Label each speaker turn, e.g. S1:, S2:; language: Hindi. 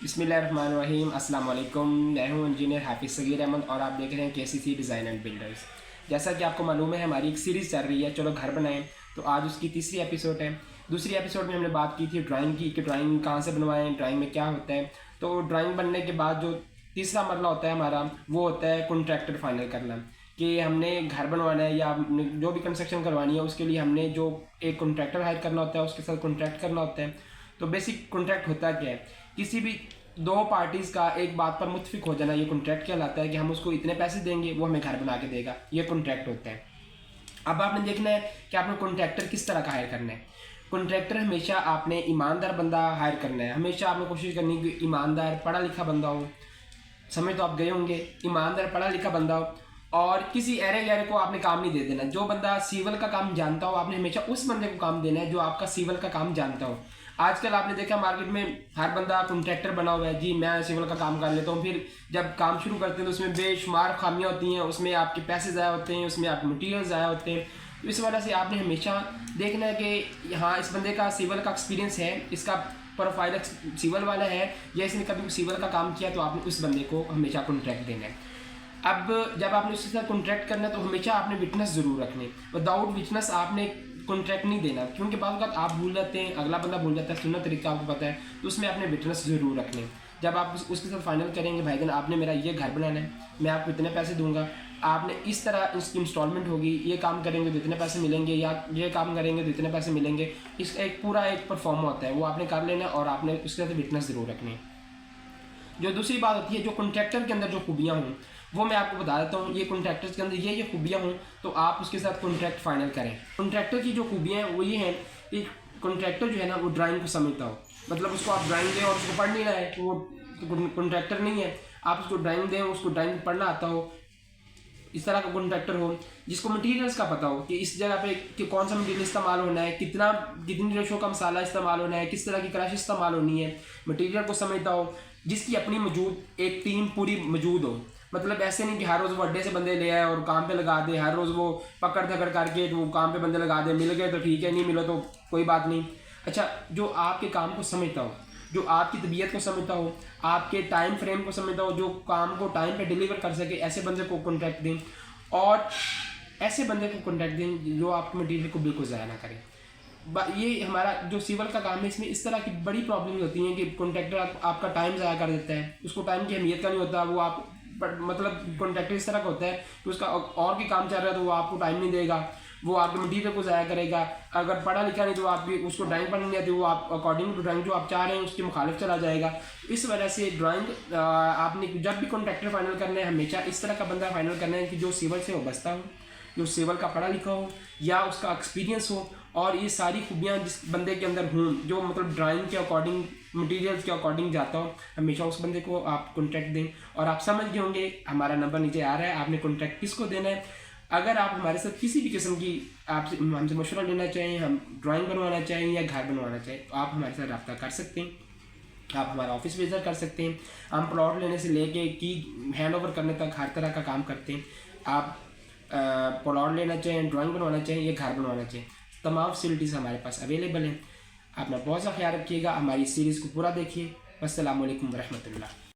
S1: बिस्मिल्लाहिर्रहमानिर्रहीम अस्सलाम वालेकुम। मैं हूं इंजीनियर हाफिज़ सगीर अहमद और आप देख रहे हैं केसीसी डिज़ाइन एंड बिल्डर्स। जैसा कि आपको मालूम है हमारी एक सीरीज़ चल रही है चलो घर बनाएं, तो आज उसकी तीसरी एपिसोड है। दूसरी एपिसोड में हमने बात की थी ड्राइंग की कि ड्राइंग कहाँ से बनवाएं, ड्राइंग में क्या होता है। तो ड्राइंग बनने के बाद जो तीसरा मरला होता है हमारा वो होता है कॉन्ट्रैक्टर फाइनल करना, कि हमने घर बनवाना है या जो भी कंस्ट्रक्शन करवानी है उसके लिए हमने जो एक कॉन्ट्रैक्टर हायर करना होता है, उसके साथ कॉन्ट्रैक्ट करना होता है। तो बेसिक कॉन्ट्रैक्ट होता क्या है, किसी भी दो पार्टीज़ का एक बात पर मुत्तफिक हो जाना, ये कॉन्ट्रैक्ट कहलाता है कि हम उसको इतने पैसे देंगे वो हमें घर बना के देगा, ये कॉन्ट्रैक्ट होता है। अब आपने देखना है कि आपने कॉन्ट्रैक्टर किस तरह का हायर करना है। कॉन्ट्रैक्टर हमेशा आपने ईमानदार बंदा हायर करना है, हमेशा आपने कोशिश करनी है कि ईमानदार पढ़ा लिखा बंदा हो। समझ तो आप गए होंगे, ईमानदार पढ़ा लिखा बंदा हो और किसी अरे गहरे को आपने काम नहीं दे देना। जो बंदा सिविल का काम जानता हो आपने हमेशा उस बंदे को काम देना है जो आपका सिविल का काम जानता हो। आजकल आपने देखा मार्केट में हर बंदा कॉन्ट्रैक्टर बना हुआ है, जी मैं सिविल का काम कर लेता हूँ। फिर जब काम शुरू करते हैं तो उसमें बेशुमार खामियाँ होती हैं, उसमें आपके पैसे ज़ाया होते हैं, उसमें आपके मटीरियल ज़ाया होते हैं। तो इस वजह से आपने हमेशा देखना है कि हाँ इस बंदे का सिविल का एक्सपीरियंस है, इसका प्रोफाइल सिविल वाला है या इसने कभी सिविल का काम किया, तो आपने उस बंदे को हमेशा कॉन्ट्रैक्ट देना है। अब जब आपने उसके साथ कॉन्ट्रैक्ट करना है तो हमेशा आपने विटनेस ज़रूर रखने, विदाउट विटनेस आपने कॉन्ट्रैक्ट नहीं देना, क्योंकि बाद वक्त आप भूल जाते हैं, अगला बंदा भूल जाता है, सुनना तरीका आपको पता है, तो उसमें आपने विटनेस ज़रूर रखने। जब आप उसके साथ फाइनल करेंगे भाईजान आपने मेरा ये घर बनाना है, मैं आपको इतने पैसे दूंगा, आपने इस तरह इसकी इंस्टॉलमेंट होगी, ये काम करेंगे तो इतने पैसे मिलेंगे या ये काम करेंगे तो इतने पैसे मिलेंगे, इसका एक पूरा एक परफॉर्म होता है वो आपने कर लेना और आपने उसके साथ विटनेस ज़रूर रखनी। जो दूसरी बात होती है जो कॉन्ट्रैक्टर के अंदर जो खूबियाँ हों वो मैं आपको बता देता हूँ। ये कॉन्ट्रैक्टर्स के अंदर ये खूबियाँ हों तो आप उसके साथ कॉन्ट्रैक्ट फाइनल करें। कॉन्ट्रैक्टर की जो खूबियाँ हैं वो ये हैं कि कॉन्ट्रैक्टर जो है ना वो ड्राइंग को समझता हो, मतलब उसको आप ड्राइंग दें और उसको पढ़ नहीं रहा है तो वो कॉन्ट्रैक्टर नहीं है। आप उसको ड्राइंग दें, उसको ड्राइंग पढ़ना आता हो, इस तरह का कॉन्ट्रैक्टर हो जिसको मटेरियल्स का पता हो कि इस जगह पे कि कौन सा मटेरियल इस्तेमाल होना है, कितनी रेशो का मसाला इस्तेमाल होना है, किस तरह की क्रश इस्तेमाल होनी है, मटेरियल को समझता हो, जिसकी अपनी मौजूद एक टीम पूरी मौजूद हो। मतलब ऐसे नहीं कि हर रोज़ वो अड्डे से बंदे ले आए और काम पे लगा दे, हर रोज़ वो पकड़ धकड़ करके तो काम पे बंदे लगा दे, मिल गए तो ठीक है, नहीं मिलो तो कोई बात नहीं। अच्छा, जो आपके काम को समझता हो, जो आपकी तबीयत को समझता हो, आपके टाइम फ्रेम को समझता हो, जो काम को टाइम पे डिलीवर कर सके, ऐसे बंदे को कॉन्ट्रैक्ट दें और ऐसे बंदे को कॉन्ट्रैक्ट दें जो आपके मटीरियल को बिल्कुल ज़ाया ना करे। ये हमारा जो सिविल का काम है इसमें इस तरह की बड़ी प्रॉब्लम होती हैं कि कॉन्ट्रैक्टर आपका टाइम ज़ाया कर देता है, उसको टाइम की अहमियत का नहीं होता। वो आप मतलब कॉन्ट्रैक्टर इस तरह का होता है कि उसका और भी काम चल रहा है तो वो आपको टाइम नहीं देगा, वो आपके मटीरियल को ज़ाया करेगा। अगर पढ़ा लिखा नहीं तो आप भी उसको ड्राइंग पढ़नी नहीं आती, वो आप अकॉर्डिंग टू ड्राइंग जो आप चाह रहे हैं उसके मुखालिफ चला जाएगा। इस वजह से ड्राइंग आपने जब भी कॉन्ट्रैक्टर फाइनल करना है हमेशा इस तरह का बंदा फाइनल करना है कि जो सिविल से वाबस्ता हो, जो सिविल का पढ़ा लिखा हो या उसका एक्सपीरियंस हो और ये सारी खूबियाँ जिस बंदे के अंदर हों, जो मतलब ड्राइंग के अकॉर्डिंग मटेरियल्स के अकॉर्डिंग जाता हो, हमेशा उस बंदे को आप कॉन्ट्रैक्ट दें। और आप समझ गए होंगे हमारा नंबर नीचे आ रहा है, आपने कॉन्ट्रैक्ट किसको देना है। अगर आप हमारे साथ किसी भी किस्म की आपसे हमसे मशवरा लेना चाहें, हम ड्राइंग बनवाना चाहें या घर बनवाना चाहें, तो आप हमारे साथ रब्ता कर सकते हैं। आप हमारा ऑफिस विजिट कर सकते हैं, हम प्लॉट लेने से लेके की हैंड ओवर करने तक हर तरह का काम करते हैं। आप प्लॉट लेना चाहें, ड्राइंग बनवाना चाहें या घर बनवाना चाहें, तमाम फैसिलिटीज़ हमारे पास अवेलेबल हैं। अपना बहुत सा ख्याल रखिएगा, हमारी सीरीज़ को पूरा देखिए। अस्सलामु अलैकुम वरहमतुल्लाह।